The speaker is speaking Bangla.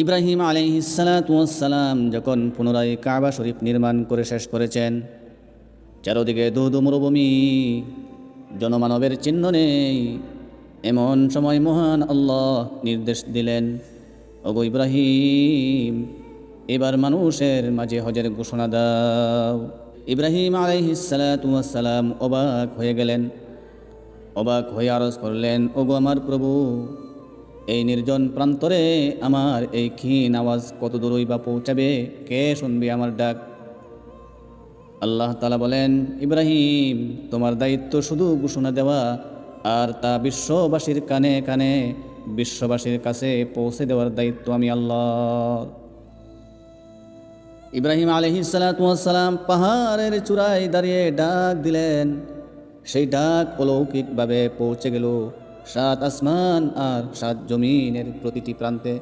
ইব্রাহিম আলাইহিসসালাম যখন পুনরায় কাবা শরীফ নির্মাণ করে শেষ করেছেন, চারদিকে ধুধু মরুভূমি, জনমানবের চিহ্ন নেই। এমন সময় মহান আল্লাহ নির্দেশ দিলেন, ওগো ইব্রাহিম, এবার মানুষের মাঝে হজের ঘোষণা দাও। ইব্রাহিম আলাইহিসসালাম অবাক হয়ে গেলেন। অবাক হয়ে আরজ করলেন, ওগো আমার প্রভু, এই নির্জন প্রান্তরে আমার এই ক্ষীণ আওয়াজ কত দূরই বা পৌঁছাবে? কে শুনবে আমার ডাক? আল্লাহ তাআলা বলেন, ইব্রাহিম, তোমার দায়িত্ব শুধু ঘোষণা দেওয়া, আর তা বিশ্ববাসীর কানে কানে, বিশ্ববাসীর কাছে পৌঁছে দেওয়ার দায়িত্ব আমি আল্লাহ। ইব্রাহিম আলাইহিসসালাম পাহাড়ের চূড়ায় দাঁড়িয়ে ডাক দিলেন। সেই ডাক অলৌকিকভাবে পৌঁছে গেল 7 আসমান আর 7 জমিনের প্রতিটি প্রান্তে।